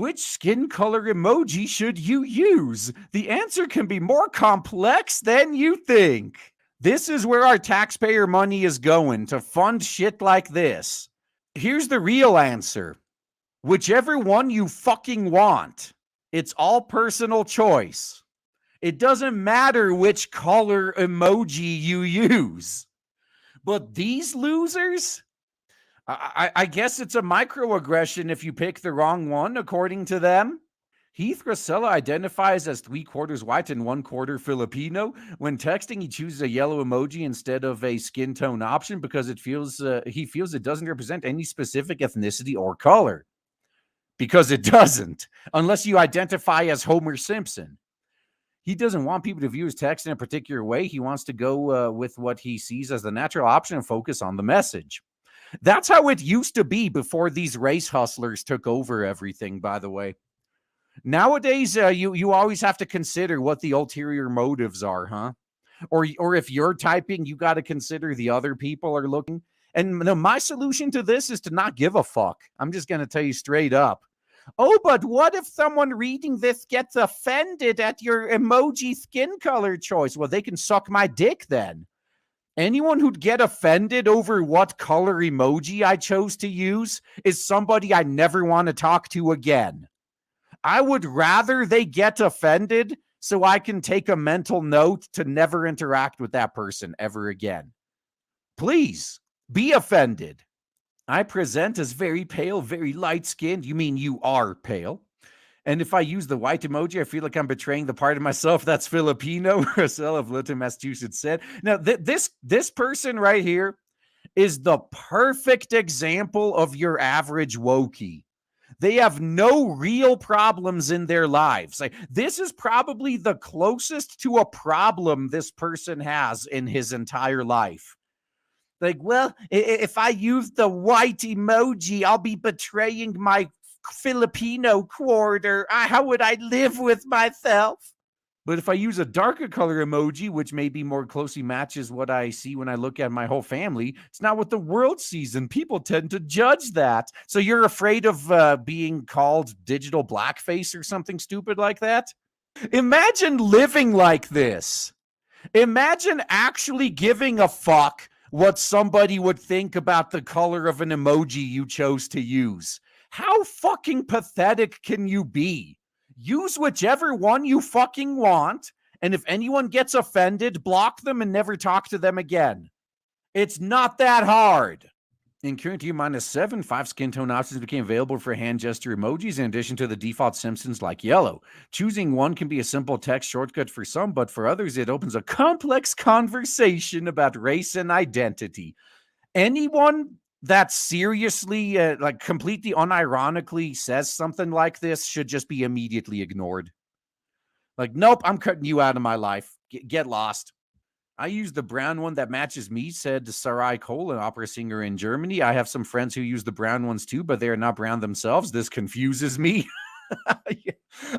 Which skin color emoji should you use? The answer can be more complex than you think. This is where our taxpayer money is going, to fund shit like this. Here's the real answer. Whichever one you fucking want. It's all personal choice. It doesn't matter which color emoji you use. But these losers? I guess it's a microaggression if you pick the wrong one, according to them. Heath Rosella identifies as 3/4 white and 1/4 Filipino. When texting, he chooses a yellow emoji instead of a skin tone option because he feels it doesn't represent any specific ethnicity or color. Because it doesn't, unless you identify as Homer Simpson. He doesn't want people to view his text in a particular way. He wants to go with what he sees as the natural option and focus on the message. That's how it used to be before these race hustlers took over everything, by the way. Nowadays, you always have to consider what the ulterior motives are, huh? Or if you're typing, you got to consider the other people are looking. And my solution to this is to not give a fuck. I'm just going to tell you straight up. Oh, but what if someone reading this gets offended at your emoji skin color choice? Well, they can suck my dick then. Anyone who'd get offended over what color emoji I chose to use is somebody I never want to talk to again. I would rather they get offended so I can take a mental note to never interact with that person ever again. Please be offended. I present as very pale, very light-skinned. You mean you are pale? And if I use the white emoji, I feel like I'm betraying the part of myself that's Filipino, Roselle of Littleton, Massachusetts said. Now, this person right here is the perfect example of your average wokey. They have no real problems in their lives. Like, this is probably the closest to a problem this person has in his entire life. Like, well, if I use the white emoji, I'll be betraying my Filipino quarter. How would I live with myself? But if I use a darker color emoji, which maybe more closely matches what I see when I look at my whole family, it's not what the world sees, and people tend to judge that. So you're afraid of being called digital blackface or something stupid like that? Imagine living like this. Imagine actually giving a fuck what somebody would think about the color of an emoji you chose to use. How fucking pathetic can you be? Use whichever one you fucking want, and if anyone gets offended, block them and never talk to them again. It's not that hard. In current year -7, 5 skin tone options became available for hand gesture emojis in addition to the default Simpsons like yellow. Choosing one can be a simple text shortcut for some, but for others, it opens a complex conversation about race and identity. Anyone that seriously, completely unironically says something like this should just be immediately ignored. Like, nope, I'm cutting you out of my life. Get lost. I use the brown one that matches me, said Sarai Cole, an opera singer in Germany. I have some friends who use the brown ones too, but they are not brown themselves. This confuses me.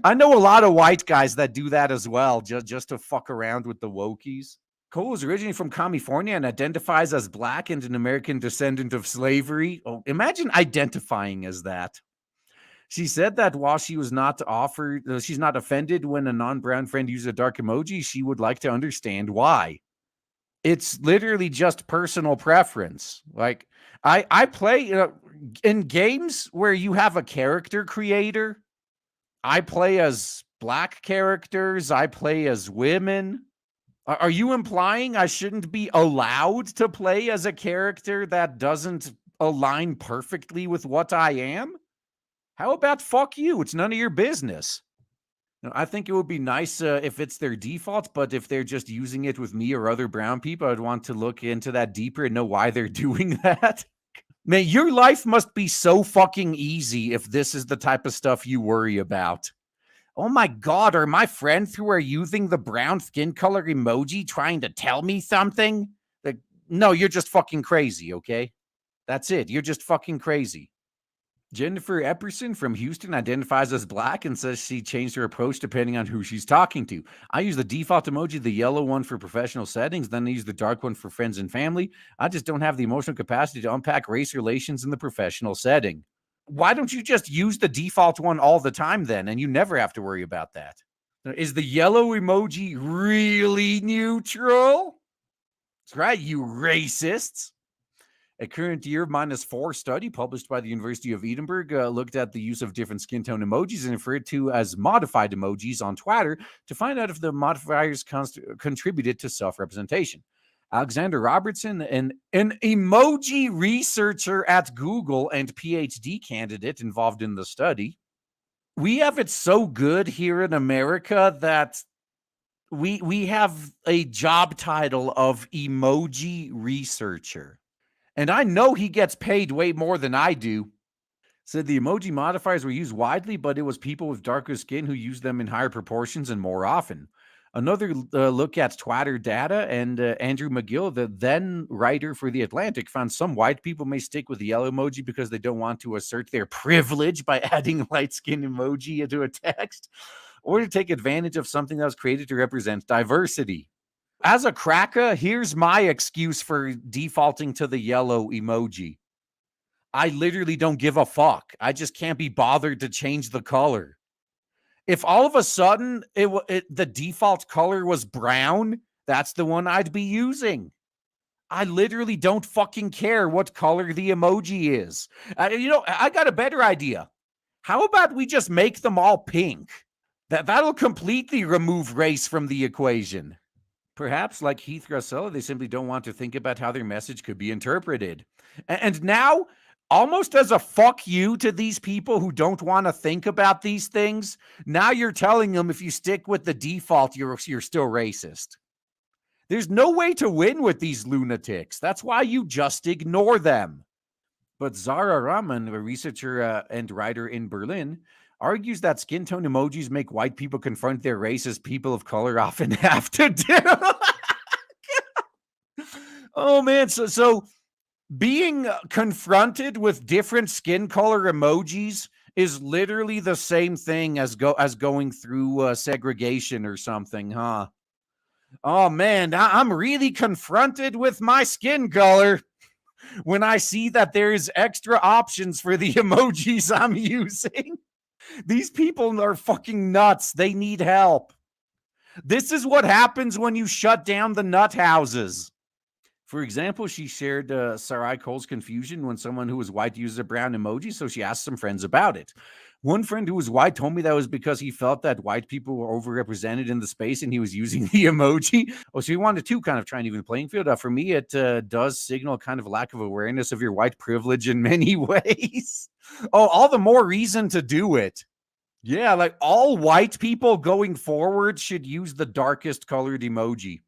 I know a lot of white guys that do that as well, just to fuck around with the wokies. Cole is originally from California and identifies as black and an American descendant of slavery. Oh, imagine identifying as that. She said that while she was not she's not offended when a non-brown friend uses a dark emoji, she would like to understand why. It's literally just personal preference. Like, I play in games where you have a character creator. I play as black characters. I play as women. Are you implying I shouldn't be allowed to play as a character that doesn't align perfectly with what I am? How about fuck you? It's none of your business. I think it would be nice if it's their default, but if they're just using it with me or other brown people, I'd want to look into that deeper and know why they're doing that. Man, your life must be so fucking easy if this is the type of stuff you worry about. Oh my God, are my friends who are using the brown skin color emoji trying to tell me something? Like, no, you're just fucking crazy, okay? That's it. You're just fucking crazy. Jennifer Epperson from Houston identifies as black and says she changed her approach depending on who she's talking to. I use the default emoji, the yellow one for professional settings, then I use the dark one for friends and family. I just don't have the emotional capacity to unpack race relations in the professional setting. Why don't you just use the default one all the time then, and you never have to worry about that? Is the yellow emoji really neutral? That's right, you racists. A current year -4 study published by the University of Edinburgh looked at the use of different skin tone emojis and referred to as modified emojis on Twitter to find out if the modifiers contributed to self-representation. Alexander Robertson, an emoji researcher at Google and PhD candidate involved in the study. We have it so good here in America that we have a job title of emoji researcher. And I know he gets paid way more than I do. Said the emoji modifiers were used widely, but it was people with darker skin who used them in higher proportions and more often. Another look at Twitter data, and Andrew McGill, the then writer for The Atlantic, found some white people may stick with the yellow emoji because they don't want to assert their privilege by adding light skin emoji into a text, or to take advantage of something that was created to represent diversity. As a cracker, here's my excuse for defaulting to the yellow emoji. I literally don't give a fuck. I just can't be bothered to change the color. If all of a sudden the default color was brown, that's the one I'd be using. I literally don't fucking care what color the emoji is. I got a better idea. How about we just make them all pink? That'll completely remove race from the equation. Perhaps, like Heath Russell, they simply don't want to think about how their message could be interpreted. And now, almost as a fuck you to these people who don't want to think about these things, now you're telling them if you stick with the default, you're still racist. There's no way to win with these lunatics. That's why you just ignore them. But Zara Rahman, a researcher and writer in Berlin, argues that skin tone emojis make white people confront their race as people of color often have to do. Oh man, so being confronted with different skin color emojis is literally the same thing as going through segregation or something, huh? Oh man, I'm really confronted with my skin color when I see that there's extra options for the emojis I'm using. These people are fucking nuts. They need help. This is what happens when you shut down the nut houses. For example, she shared Sarai Cole's confusion when someone who was white used a brown emoji, so she asked some friends about it. One friend who was white told me that was because he felt that white people were overrepresented in the space and he was using the emoji. Oh, so he wanted to kind of try and even playing field. For me, it does signal kind of a lack of awareness of your white privilege in many ways. Oh, all the more reason to do it. Yeah, like all white people going forward should use the darkest colored emoji.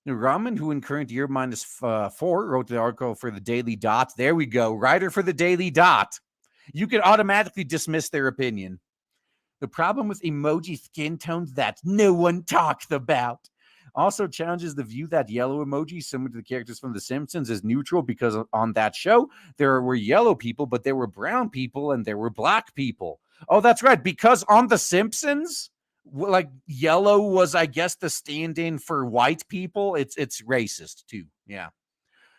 Raman, who in current year -4 wrote the article for the Daily Dot. There we go. Writer for the Daily Dot. You can automatically dismiss their opinion. The problem with emoji skin tones that no one talks about also challenges the view that yellow emojis, similar to the characters from The Simpsons, is neutral because on that show, there were yellow people, but there were brown people and there were black people. Oh, that's right. Because on The Simpsons, like yellow was, I guess, the stand-in for white people. It's racist too. Yeah.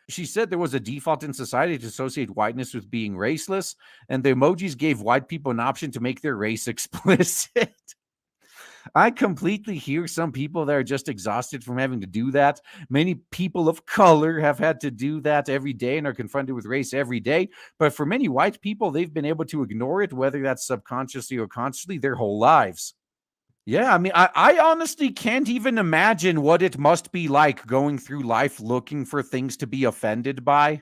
She said there was a default in society to associate whiteness with being raceless, and the emojis gave white people an option to make their race explicit. I completely hear some people that are just exhausted from having to do that. Many people of color have had to do that every day and are confronted with race every day. But for many white people, they've been able to ignore it, whether that's subconsciously or consciously, their whole lives. Yeah, I mean, I honestly can't even imagine what it must be like going through life looking for things to be offended by.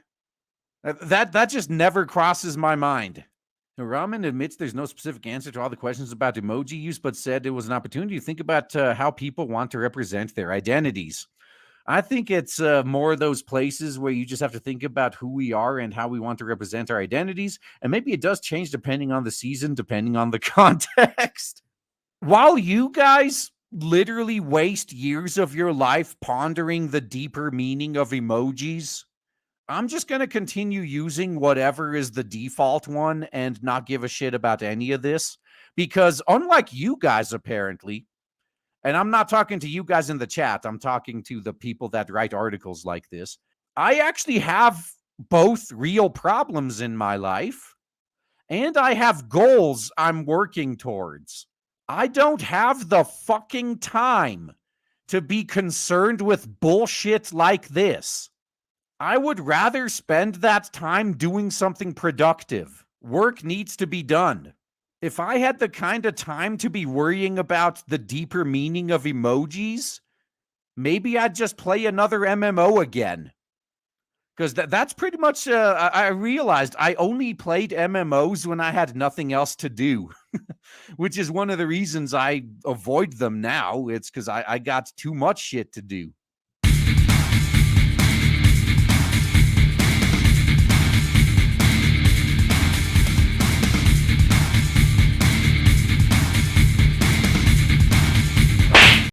That just never crosses my mind. Rahman admits there's no specific answer to all the questions about emoji use, but said it was an opportunity to think about how people want to represent their identities. I think it's more of those places where you just have to think about who we are and how we want to represent our identities. And maybe it does change depending on the season, depending on the context. While you guys literally waste years of your life pondering the deeper meaning of emojis, I'm just going to continue using whatever is the default one and not give a shit about any of this. Because unlike you guys, apparently, and I'm not talking to you guys in the chat, I'm talking to the people that write articles like this, I actually have both real problems in my life. And I have goals I'm working towards. I don't have the fucking time to be concerned with bullshit like this. I would rather spend that time doing something productive. Work needs to be done. If I had the kind of time to be worrying about the deeper meaning of emojis, maybe I'd just play another MMO again. Because that's pretty much, I realized I only played MMOs when I had nothing else to do, which is one of the reasons I avoid them now. It's because I got too much shit to do.